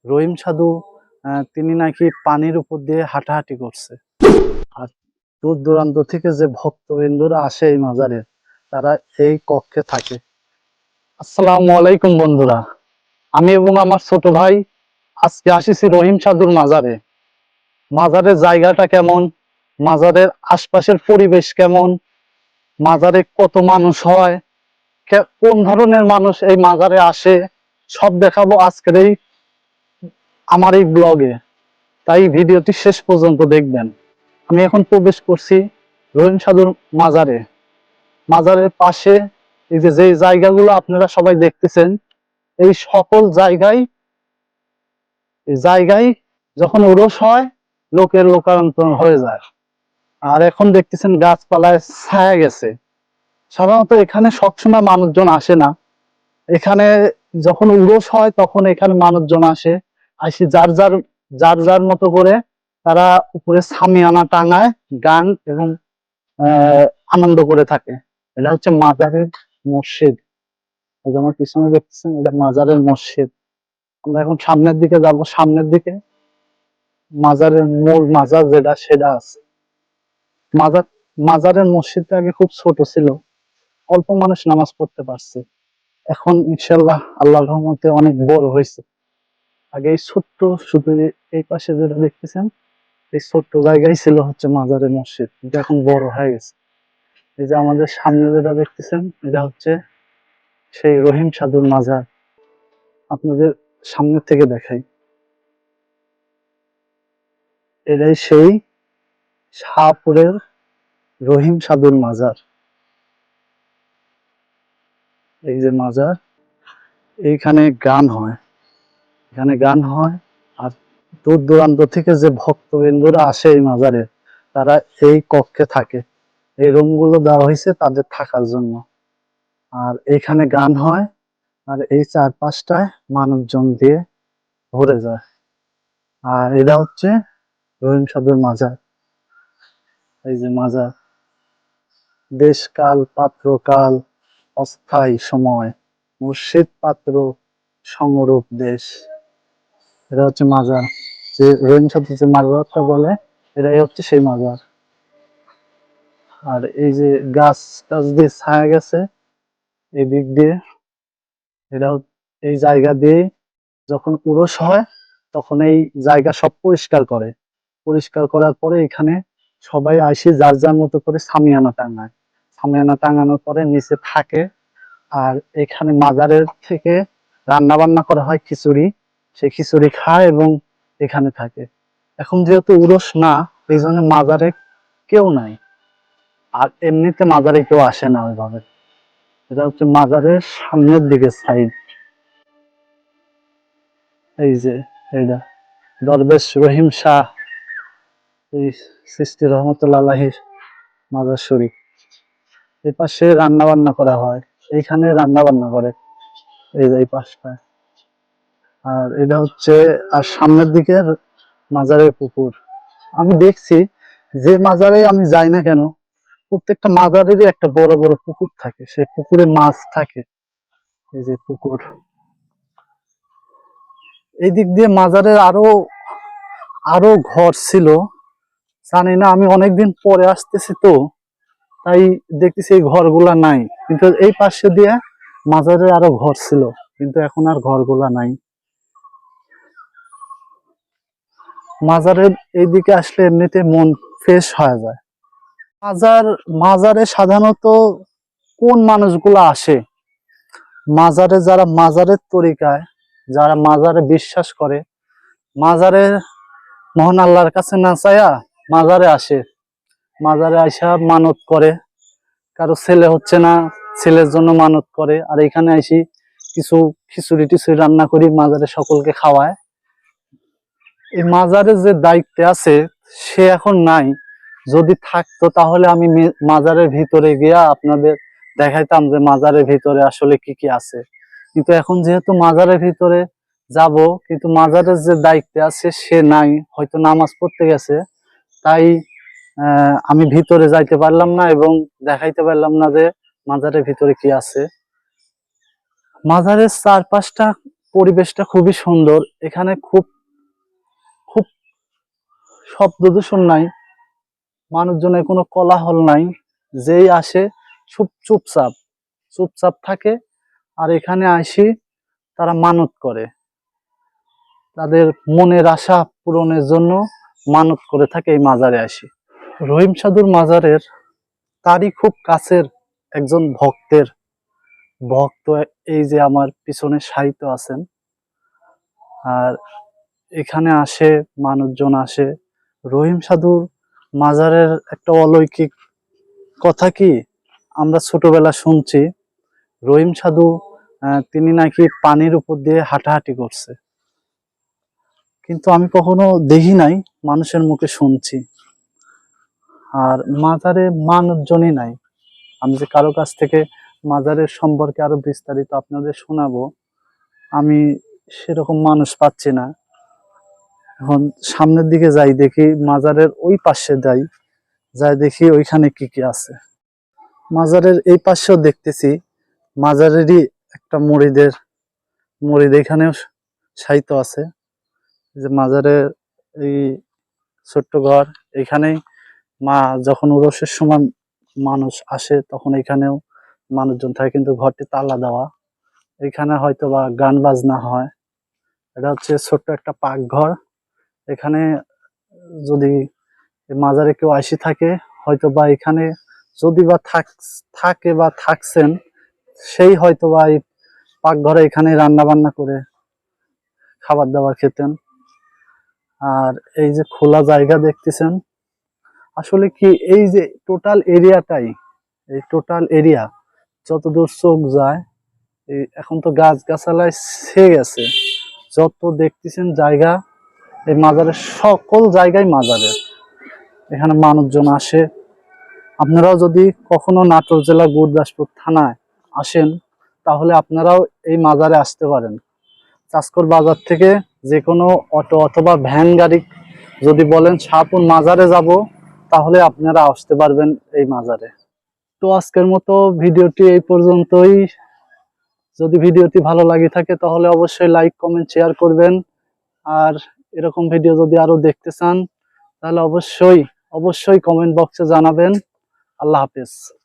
রহিম সাধু তিনি নাকি পানির উপর দিয়ে হাঁটাহাঁটি করছে। আর দূর দূরান্ত থেকে যে ভক্তবৃন্দরা আসে এই মাজারে, তারা এই কক্ষে থাকে। আসসালামু আলাইকুম বন্ধুরা, আমি এবং আমার ছোট ভাই আজকে আসিছি রহিম সাধুর মাজারে। মাজারের জায়গাটা কেমন, মাজারের আশপাশের পরিবেশ কেমন, মাজারে কত মানুষ হয়, কোন ধরনের মানুষ এই মাজারে আসে, সব দেখাবো আজকের আমার এই ব্লগে। তাই ভিডিওটি শেষ পর্যন্ত দেখবেন। আমি এখন প্রবেশ করছি রহিম সাধুর মাজারে। মাজারের পাশে এই যে জায়গাগুলো আপনারা সবাই দেখতেছেন, এই সকল জায়গায় যখন উরস হয়, লোকের লোকারন্তর হয়ে যায়। আর এখন দেখতেছেন গাছপালায় ছায়া গেছে। সাধারণত এখানে সবসময় মানুষজন আসে না। এখানে যখন উরস হয় তখন এখানে মানুষজন আসে, আসি যার যার মতো করে তারা উপরে সামিয়ানা টাঙায়, গান এবং আনন্দ করে থাকে। এটা হচ্ছে মাজারের মসজিদ। এই যে আমার পিছনে দেখতেছেন, এটা মাজারের মসজিদ। আমরা এখন সামনের দিকে যাব, সামনের দিকে মাজারের মূল মাজার যেটা সেটা আছে। মাজার মাজারের মসজিদটা আগে খুব ছোট ছিল, অল্প মানুষ নামাজ পড়তে পারছে। এখন ইনশাল্লাহ আল্লাহর রহমতে অনেক বড় হয়েছে। আগে এই ছোট্ট, শুধু এই পাশে যেটা দেখতেছেন, এই ছোট্ট জায়গায় ছিল হচ্ছে মাজারের মসজিদ, এটা এখন বড় হয়ে গেছে। এই যে আমাদের সামনে যেটা দেখতেছেন, এটা হচ্ছে সেই রহিম সাধুর মাজার। আপনাদের সামনে থেকে দেখাই, এটাই সেই শাহপুরের রহিম সাধুর মাজার। এই যে মাজার, এইখানে গান হয়, এখানে গান হয়। আর দূর দূরান্ত থেকে যে ভক্তবৃন্দরা আসে এই মাজারে, তারা এই কক্ষে থাকে। এই রুমগুলো দেওয়া হয়েছে তাদের থাকার জন্য। আর এইখানে গান হয়, আর এই চারপাশটায় মানুষজন দিয়ে ভরে যায়। আর এটা হচ্ছে রহিম সাধুর মাজার। এই যে মাজার, দেশ কাল পাত্র কাল অস্থায়ী সময়, মুর্শিদ পাত্র সমরূপ দেশ। এটা হচ্ছে মাজার, যে রহিম সাধু যে মাজারটা বলে, এটাই হচ্ছে সেই মাজার। আর এই যে গাছ টাছ দিয়ে ছায়া গেছে এই দিক দিয়ে, এটা এই জায়গা দিয়ে যখন উরস হয় তখন এই জায়গা সব পরিষ্কার করে। পরিষ্কার করার পরে এখানে সবাই আসে যার যার মতো করে সামিয়ানা টাঙায়। সামিয়ানা টাঙানোর পরে নিচে থাকে। আর এখানে মাজারের থেকে রান্না বান্না করা হয় খিচুড়ি, সেই খিচুড়ি খায় এবং এখানে থাকে। এখন যেহেতু উরস না, এই জন্য মাজারে কেউ নাই। আর এমনিতে মাজারে কেউ আসে না ওইভাবে। এটা হচ্ছে মাজারের সামনের দিকে সাইড। এই যে এটা দরবেশ রহিম শাহ এই সৃষ্টি রহমতুল্লাহ আলাইহির মাজার শরীফ। এই পাশে রান্না বান্না করা হয়, এইখানে রান্না বান্না করে এই যে এই পাশটায়। আর এটা হচ্ছে, আর সামনের দিকে মাজারের পুকুর। আমি দেখছি যে মাজারে আমি যাই না কেন, প্রত্যেকটা মাজারেরই একটা বড় বড় পুকুর থাকে, সেই পুকুরে মাছ থাকে। এই যে পুকুর, এই দিক দিয়ে মাজারের আরো আরো ঘর ছিল, জানি না, আমি অনেকদিন পরে আসতেছি তো তাই দেখতেছি এই ঘরগুলা নাই। কিন্তু এই পাশে দিয়ে মাজারের আরো ঘর ছিল, কিন্তু এখন আর ঘরগুলা নাই। মাজারের এইদিকে আসলে এমনিতে মন ফ্রেশ হয়ে যায়। মাজারে সাধারণত কোন মানুষগুলো আসে, মাজারে যারা মাজারের তরিকায়, যারা মাজারে বিশ্বাস করে, মাজারে মহান আল্লাহর কাছে না চাইয়া মাজারে আসে। মাজারে আইসা মানত করে, কারো ছেলে হচ্ছে না, ছেলের জন্য মানত করে। আর এখানে আইসি কিছু খিচুড়ি টিচুড়ি রান্না করি, মাজারে সকলকে খাওয়ায়। এই মাজারে যে দায়িত্বে আছে সে এখন নাই। যদি থাকতো তাহলে আমি মাজারের ভিতরে গিয়া আপনাদের দেখাইতাম যে মাজারের ভিতরে আসলে কি কি আছে। কিন্তু এখন যেহেতু মাজারের ভিতরে যাব, কিন্তু মাজারের যে দায়িত্বে আছে সে নাই, হয়তো নামাজ পড়তে গেছে, তাই আমি ভিতরে যাইতে পারলাম না এবং দেখাইতে পারলাম না যে মাজারের ভিতরে কি আছে। মাজারের চারপাশটা পরিবেশটা খুবই সুন্দর। এখানে খুব খুব শব্দ দূষণ নাই, মানুষজনের কোনো কোলাহল নাই। যেই আসে চুপচাপ চুপচাপ থাকে। আর এখানে আসি তারা মানত করে, তাদের মনের আশা পূরণের জন্য মানত করে থাকে এই মাজারে আসি। রহিম সাধুর মাজারের তারই খুব কাছের একজন ভক্ত এই যে আমার পিছনে সাহিত্য আছেন। আর এখানে আসে, মানুষজন আসে। রহিম সাধুর মাজারের একটা অলৌকিক কথা কি, আমরা ছোটবেলা শুনছি রহিম সাধু তিনি নাকি পানির উপর দিয়ে হাঁটাহাঁটি করছে, কিন্তু আমি কখনো দেখি নাই, মানুষের মুখে শুনছি। আর মাজারে মানুষজনই নাই। আমি যে কারো কাছ থেকে মাজারের সম্পর্কে আরো বিস্তারিত আপনাদের শোনাবো, আমি সেরকম মানুষ পাচ্ছি না। এখন সামনের দিকে যাই, দেখি মাজারের ওই পাশে যাই দেখি ওইখানে কি কি আছে। মাজারের এই পাশেও দেখতেছি মাজারেরই একটা মুরিদ এখানেও শায়িত আছে। যে মাজারের এই ছোট্ট ঘর, এখানেই মা যখন উরসের সময় মানুষ আসে তখন এখানেও মানুষজন থাকে, কিন্তু ঘরটি তালা দেওয়া। এখানে হয়তো বা গান বাজনা হয়। এটা হচ্ছে ছোট্ট একটা পাকঘর। এখানে যদি মাজারে কেউ আসি থাকে, হয়তো বা এখানে যদি বা থাকে বা থাকছেন, সেই হয়তো বা এই পাকঘরে এখানে রান্না বান্না করে খাবার দাবার খেতেন। আর এই যে খোলা জায়গা দেখতেছেন, আসলে কি এই যে টোটাল এরিয়া যতদূর চোখ যায়, এখন তো গাছ গাছালায় ছেয়ে গেছে, যত দেখতেছেন জায়গা, এই মাজারের সকল জায়গায় মাজারের। এখানে মানুষজন আসে। আপনারাও যদি কখনো নাটোর জেলা গুরদাসপুর থানায় আসেন, তাহলে আপনারাও এই মাজারে আসতে পারেন। চাষকর বাজার থেকে যে কোনো অটো অথবা ভ্যান গাড়ি যদি বলেন শাহপুর মাজারে যাব, তাহলে আপনারা আসতে পারবেন এই মাজারে। তো আজকের মতো ভিডিওটি এই পর্যন্তই। যদি ভিডিওটি ভালো লাগে থাকে তাহলে অবশ্যই লাইক কমেন্ট শেয়ার করবেন। আর এরকম ভিডিও যদি আরো দেখতে চান তাহলে অবশ্যই কমেন্ট বক্সে জানাবেন। আল্লাহ হাফেজ।